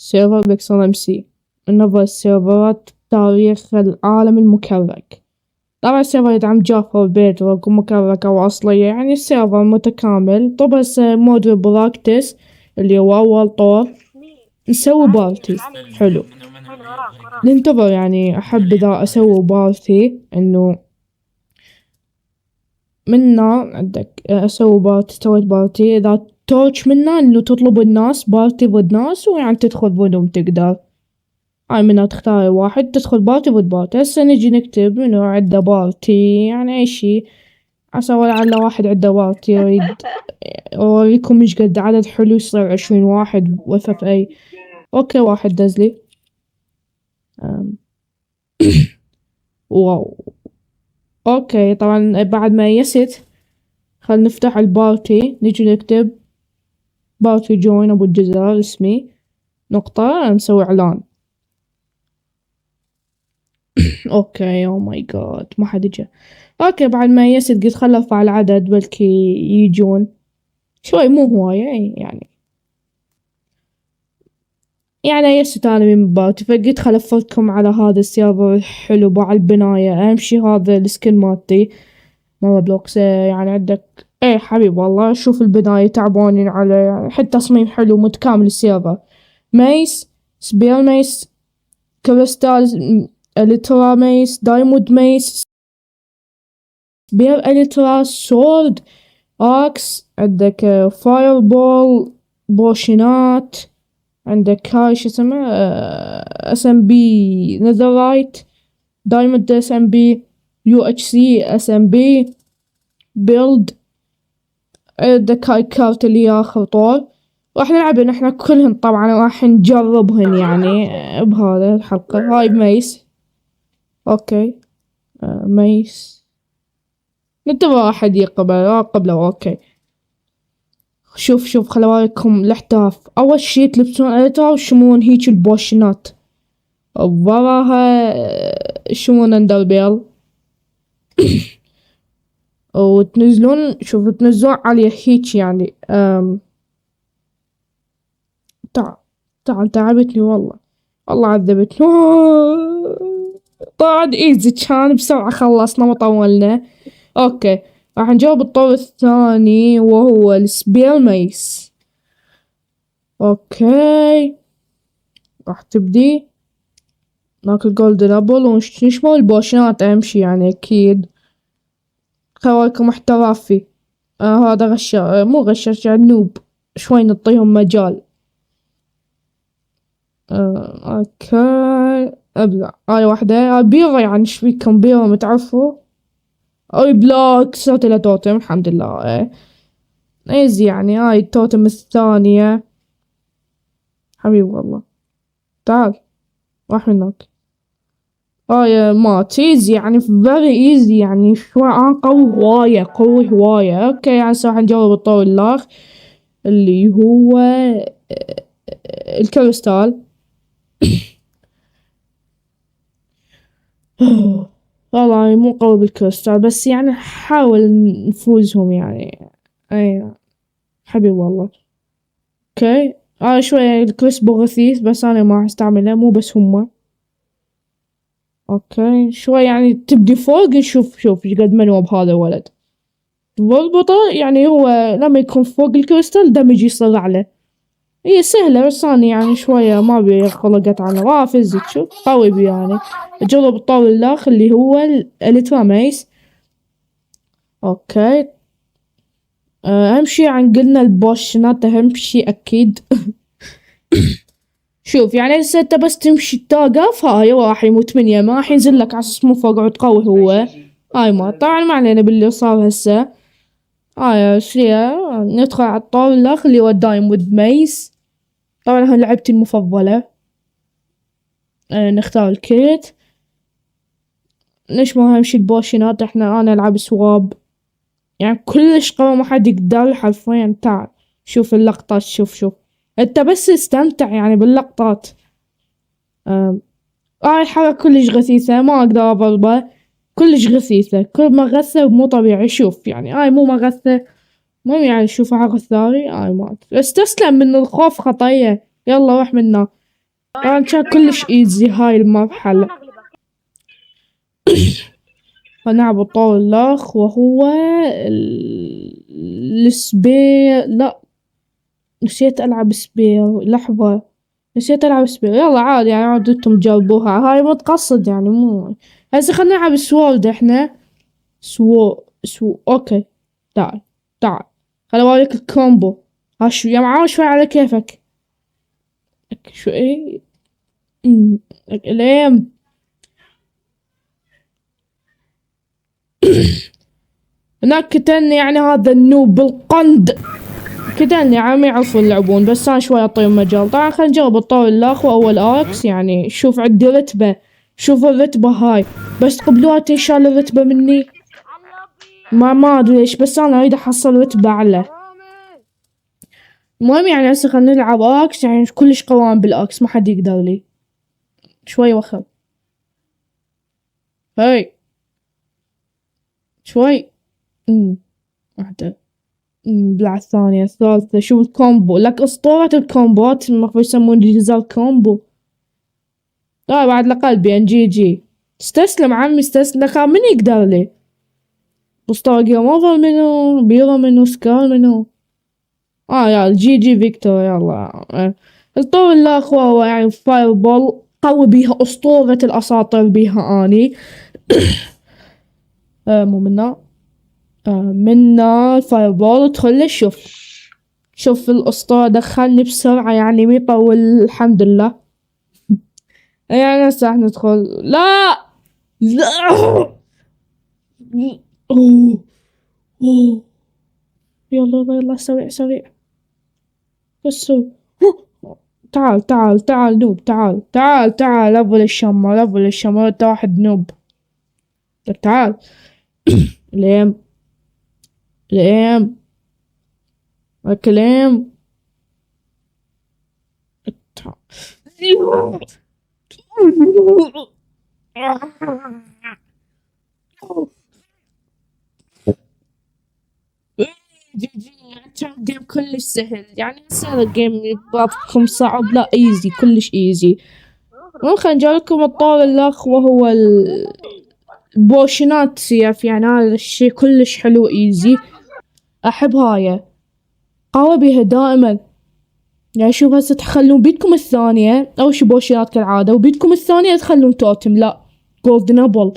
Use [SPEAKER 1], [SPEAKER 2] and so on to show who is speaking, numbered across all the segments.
[SPEAKER 1] سيرفر بيكسل ام سي من أفضل السيرفرات بتاريخ العالم المكرك. طبعا السيرفر يدعم جافا وبيدروك ومكركة وأصلية، يعني السيرفر متكامل. طبعا مود براكتس اللي هو أول طور نسوي بارتي حلو. ننتظر يعني أحب إذا أسوي بارتي إنه منا عندك أسوي بارتي. سويت بارتي إذا توش منا إنه تطلب الناس بارتي ضد ناس ويعني تدخل ضدهم تقدر. هاي منها تختاري واحد تدخل بارتي ضد بارتي. هسه نجي نكتب إنه عنده بارتي يعني أي شي عسى ولعل واحد عنده بارتي يريد أوريكم إيش قد عدد حلو يصير 20 واحد FFA. أوكي واحد دزلي واو. أوكي طبعا بعد ما يست خل نفتح البارتي. نجي نكتب بارتي جوين أبو الجزر اسمي نقطة نسوي إعلان. اوكي او ماي جاد ما حد جا. اوكي بعد ما يسد قلت خل ارفع العدد بلكي يجون شوي مو هواية يعني يست انا من بارتي فقلت خل افرجكم على هذا السيرفر الحلو مع البناية. اهم شي هذا السكن مالتي مرة بلوكس يعني عندك ايه حبيب والله. شوف البناية تعبانين على يعني حتى تصميم حلو متكامل السيرفر. ميس سبير ميس كريستال الترا ميس دايموند ميس سبير الترا سورد اكس. عندك فاير بول بوشنات. عندك هاي شو اسمه SMB نذرايت دايموند SMB UHC SMB بيلد. عندك هاي كارت اللي اخر طور راح نلعبهن احنا كلهن طبعا راح نجربهن يعني بهذا الحلقة. هاي ميس اوكي ميس ننتظر احد يقبل قبله. اوكي شوف خل اوريكم الاحداث. اول شي تلبسون الترا وشمون هيج البوشنات وراها شمون اندربيل وتنزلون شوف تنزلون عليه هيج يعني تعال تعبتني والله عذبتني. طبعا ايزي كان بسرعة خلصنا ما طولنا. اوكي راح نجاوب الطور الثاني وهو السبير ميس. اوكي راح تبدي ناكل جولدن ابل ونشمل البوشنات اهم شي يعني اكيد. خواكم احترافي هذا غشاش مو غشاش يعني نوب شوي نعطيهم مجال. اوكي ابلع هاي واحدة بيضة يعني ايش فيكم بيضة متعرفوا. اي بلاك صرت الى توتم الحمد لله ايزي يعني. هاي التوتم الثانية حبيب والله تعال راح منك. هاي مات ايزي يعني very easy يعني شوي قوي هواية. اوكي هسه راح نجرب الطور الاخ اللي هو الكريستال. والله مو قوي بالكريستال بس يعني حاول نفوزهم يعني اي حبيب والله. اوكي شوية الكريسبو غثيث بس انا ما راح استعمله مو بس هما. اوكي شوي يعني تبدي فوق نشوف ايش قد منوب هذا الولد. ضبطه يعني هو لما يكون فوق الكريستال دمج يصير اعلى. هي سهلة بس أنا يعني شوية ما أبي خلقت عنه وافزك شوف قوي بي يعني. أجرب الطور الآخر اللي هو الالترا ميس. اوكي أهم شي عن قلنا البوشنات أهم شي أكيد. شوف يعني هسه انت بس تمشي توقف هاي راح يموت منيا ما راح ينزل لك على اساس مو فوق وتقوي هو. هاي ما طبعا ما علينا باللي صار هسه. هاي شليا ندخل على الطور الاخر اللي هو دايموند ميس. طبعا هاي لعبتي المفضلة. نختار الكيت ليش ما همشي البوشنات انا العب سواب يعني كلش قوي ما حد يقدر حرفيا. تعال شوف اللقطات شوف انت بس استمتع يعني باللقطات. هاي الحركة كلش غثيثة ما اقدر اضربه كلش غثيثة كل ما غثة مو طبيعي. شوف يعني هاي مو مغثة مو يعني شوف حركة الثاني هاي مات بس تسلم من الخوف خطية. يلا روح منا طبعا كان كلش ايزي هاي المرحلة. فنلعب الطور الأخ وهو السبير. لا، نسيت ألعب سبير، لحظة، نسيت ألعب سبير. يلا عادي يعني، عاد انتم جاوبوها، هاي ما تقصد يعني، مو هسه. خلينا نلعب سوورد احنا. اوكي. تعال تعال، خل اوريك الكومبو. ها شو يا معاو، شوي على كيفك. شوي. أمم، الام. هناك كتن يعني هذا النوب بالقند. كتن يعني ما يعرفون يلعبون، بس انا شوي اعطيهم مجال. طبعا خلينا نجرب الطور الاخو اول اركس. يعني شوف عندي رتبة، شوف الرتبة هاي، بس قبلوها تنشال الرتبة مني. ما ادري ليش، بس انا اريد احصل رتبة اعلى. المهم يعني هسه خلينا نلعب اكس. يعني كلش قوام بالاكس، ما حد يقدر لي. شوي وخر. هاي شوي. واحدة. بلع الثانية الثالثة. شوف الكومبو، لك اسطورة الكومبوات، المفروض يسمون جزال كومبو. لا بعد لقلبي ان جي جي. استسلم عمي استسلم، لك من يقدر لي. اسطورة جيم اوفر منو، بيرو منو، سكال منو. يا جي جي فيكتور. يلا الطور اللي اخوه هو يعني فاير بول، قوي بيها اسطورة الاساطير بيها اني. مو منا. منا فاير بول. ادخل شوف، شوف الاسطورة دخلني بسرعة يعني ما يطول الحمد لله. يعني هسه راح ندخل. لا لا. أوه. أوه. يلا يلا يلا، سريع سريع. بس تعال تعال تعال نوب، تعال تعال تعال. لفل الشمر، لفل الشمر، انت واحد نوب. تعال. ليم ليم كلام. جي جي. كان جيم كلش سهل يعني، هسه الجيم بعضكم صعب. لا ايزي، كلش ايزي. خلينا نجربكم الطور الاخ وهو البوشنات سيف. يعني هذا الشي كلش حلو ايزي. احب هاي، قوي بيها دائما. يعني شوف هسه تخلون بيدكم الثانية اول شي بوشنات كالعادة، وبيدكم الثانية تخلون توتم. لا، جولدن ابل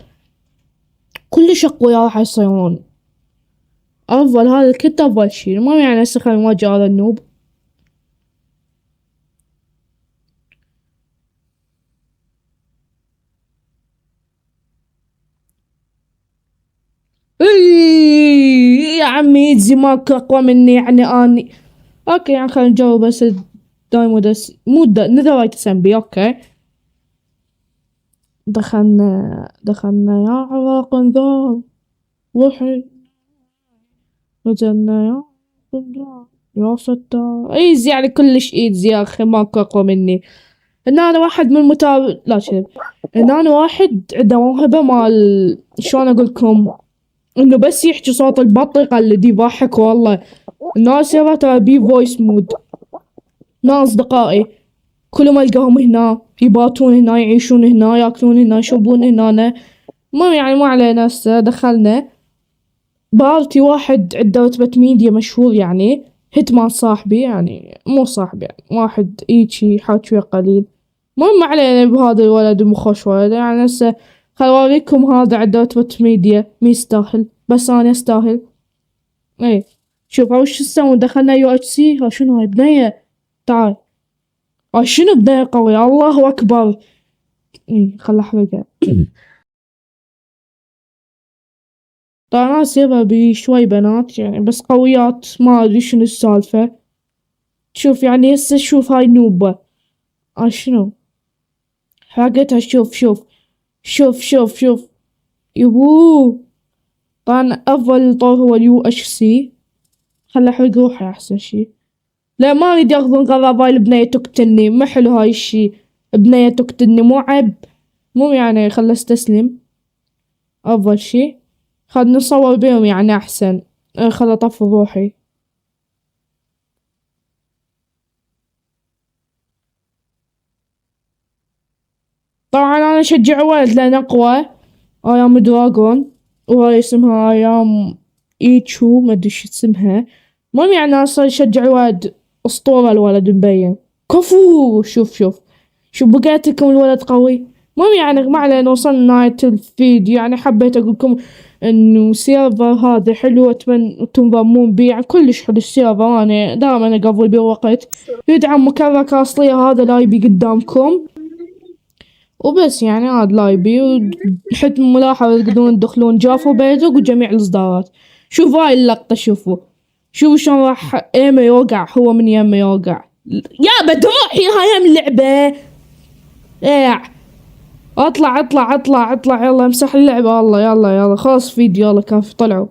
[SPEAKER 1] كلش اقوياء راح يصيرون. افضل هذا الكت افضل شي. المهم يعني هسه خلينا نواجه هذا النوب. يا عمي يجزي ماك اقوى مني يعني اني. اوكي يعني خلينا نجرب بس دايمو دس مو نذرايت سمبي. اوكي دخلنا يا عراق انذار روحي. نزلنا يا انذار يا ستار. ايزي يعني كلش ايزي يا اخي، ماكو اقوى مني. ان انا واحد من المتابع، لا شنو، ان انا واحد عنده موهبة مال، شلون اقول لكم، انه بس يحكي صوت البط يقلد يضحك. والله الناس يرى ترى بي فويس مود. ناس اصدقائي كل ما القاهم هنا يباتون هنا، يعيشون هنا، ياكلون هنا، يشربون هنا. ما يعني ما علينا. هسه دخلنا بارتي واحد عنده رتبة ميديا مشهور يعني، هيتمان صاحبي يعني، مو صاحبي يعني، واحد ايجي حاجة قليل. المهم ما علينا بهذا الولد المخوش ولد. يعني هسه خل اوريكم هذا عنده رتبة ميديا، مي يستاهل بس انا استاهل. ايه شوف هاو شو تسوون. دخلنا يو اتش سي. ها شنو هاي بنية. تعال. شنو بنية قوية، الله اكبر. ايه خل احرقها. طبعا انا سيبها بشوي بنات يعني، بس قويات ما ادري شنو السالفة. شوف يعني هسه شوف هاي نوبة. شنو حرقتها. شوف شوف شوف شوف شوف. يبوه. طبعا افضل طور هو اليو اتش سي. خل احرق روحي احسن شي. لا ما اريد ياخذون غرض هاي البنية تقتلني، ما حلو هاي الشي. بنية تقتلني مو عيب. مو يعني خل استسلم. افضل شي خل نصور بيهم يعني احسن. خل اطفي روحي. طبعا انا اشجع وايد لان اقوى. ايام دراجون، وهاي اسمها ايام ايتشو، ما ادري شو اسمها. المهم يعني انا صار اشجع وايد. اسطورة الولد مبين. كفو. شوف بقيت لكم الولد قوي. المهم يعني ما علينا، وصلنا نهاية الفيديو. يعني حبيت اقول لكم انه سيرفر هذا حلو، اتمنى تنضمون بيه. يعني كلش حلو السيرفر، انا دائما اقضي بيه وقت. يدعم مكركة اصلية، هذا لايبي قدامكم. وبس يعني هذا لايبي، وحد ملاحظة تقدرون تدخلون جافو بيزك وجميع الإصدارات. شوفوا هاي اللقطة، شوفوا شلون راح ايما يوقع، هو من يمه يوقع. يا بتروحي هاي من اللعبة. ايه اطلع يلا امسح اللعبة. الله يلا خلاص فيديو، يلا كافي طلعوا.